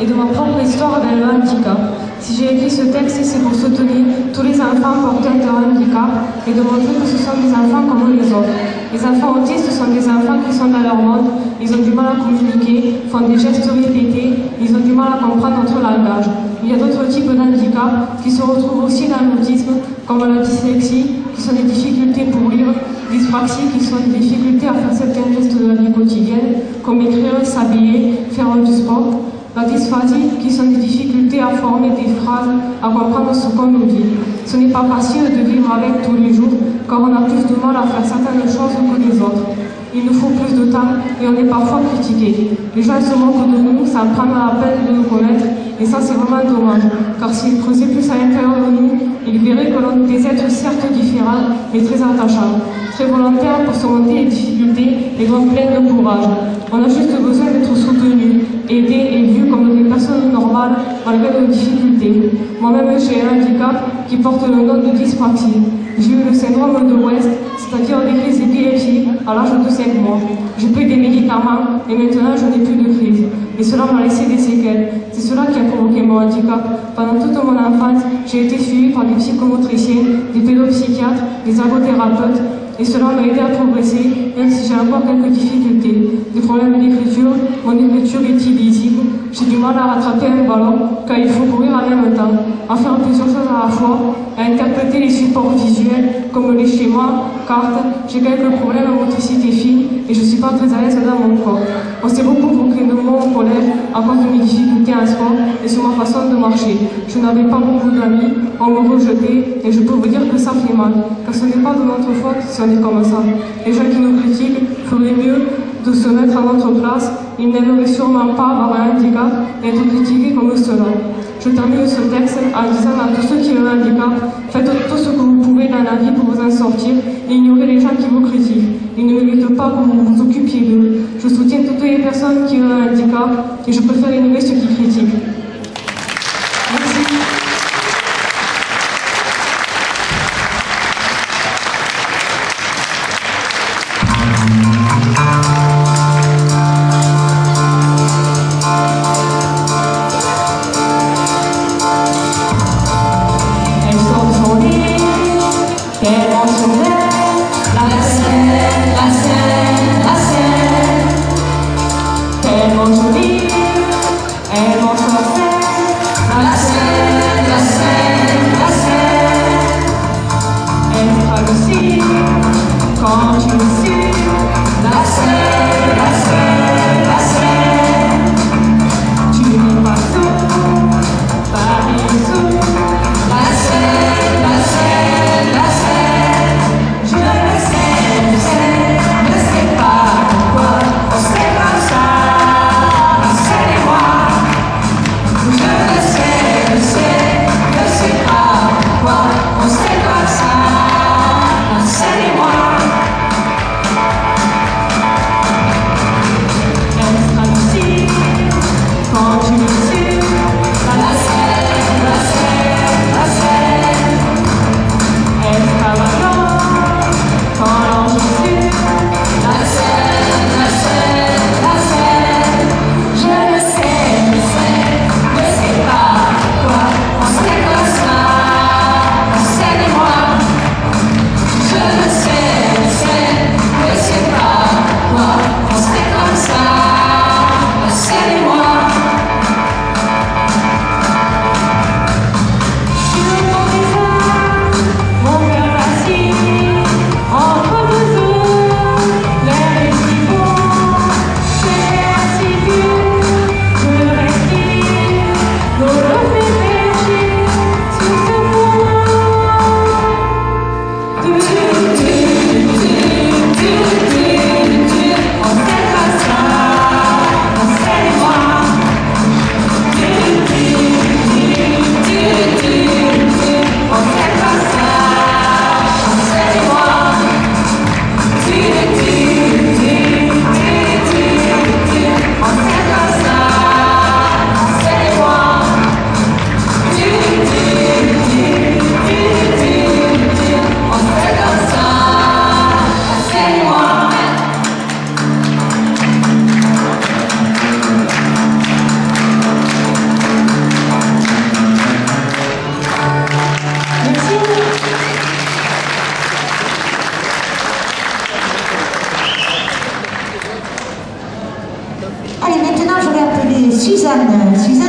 et de ma propre histoire avec le handicap. Si j'ai écrit ce texte, c'est pour soutenir tous les enfants porteurs d'un handicap et de montrer que ce sont des enfants comme les autres. Les enfants autistes sont des enfants qui sont dans leur monde, ils ont du mal à communiquer, font des gestes répétés, ils ont du mal à comprendre notre langage. Il y a d'autres types d'handicap qui se retrouvent aussi dans l'autisme, comme la dyslexie, qui sont des difficultés pour lire, dyspraxie, qui sont des difficultés à faire certains gestes de la vie quotidienne, comme écrire, s'habiller, faire du sport. La dysphasie, qui sont des difficultés à former des phrases, à comprendre ce qu'on nous dit. Ce n'est pas facile de vivre avec tous les jours, car on a plus de mal à faire certaines choses que les autres. Il nous faut plus de temps et on est parfois critiqué. Les gens se moquent de nous sans prendre la peine de nous connaître, et ça c'est vraiment dommage, car s'ils creusaient plus à l'intérieur de nous, ils verraient que l'on est des êtres certes différents, mais très attachants, très volontaires pour surmonter les difficultés et donc pleins de courage. On a juste besoin d'être soutenus, aidés et vus comme des personnes normales malgré nos difficultés. Moi-même, j'ai un handicap qui porte le nom de dyspraxie. J'ai eu le syndrome de West, c'est-à-dire des crises d'épilepsie à l'âge de 5 mois. J'ai pris des médicaments et maintenant je n'ai plus de crise. Et cela m'a laissé des séquelles. C'est cela qui a provoqué mon handicap. Pendant toute mon enfance, j'ai été suivie par des psychomotriciens, des pédopsychiatres, des ergothérapeutes. Et cela m'a aidé à progresser, même si j'ai encore quelques difficultés. Des problèmes d'écriture, mon écriture est illisible, j'ai du mal à rattraper un ballon, car il faut courir en même temps, à faire plusieurs choses à la fois, à interpréter les supports visuels, comme les schémas, cartes. J'ai quelques problèmes à motricité fine, et je ne suis pas très à l'aise dans mon corps. On s'est beaucoup moqué de moi au collège à cause de mes difficultés en sport et sur ma façon de marcher. Je n'avais pas beaucoup d'amis, on me rejetait, et je peux vous dire que ça fait mal, car ce n'est pas de notre faute si on est comme ça. Les gens qui nous critiquent feraient mieux de se mettre à notre place. Ils n'aimeraient sûrement pas avoir un handicap et être critiqués comme cela. Je termine ce texte en disant à tous ceux qui ont un handicap, faites tout ce que vous pouvez dans la vie pour vous en sortir et ignorez les gens qui vous critiquent. Ils ne méritent pas que vous vous occupiez d'eux. Je soutiens toutes les personnes qui ont un handicap et je préfère ignorer ceux qui critiquent. Merci. Suzanne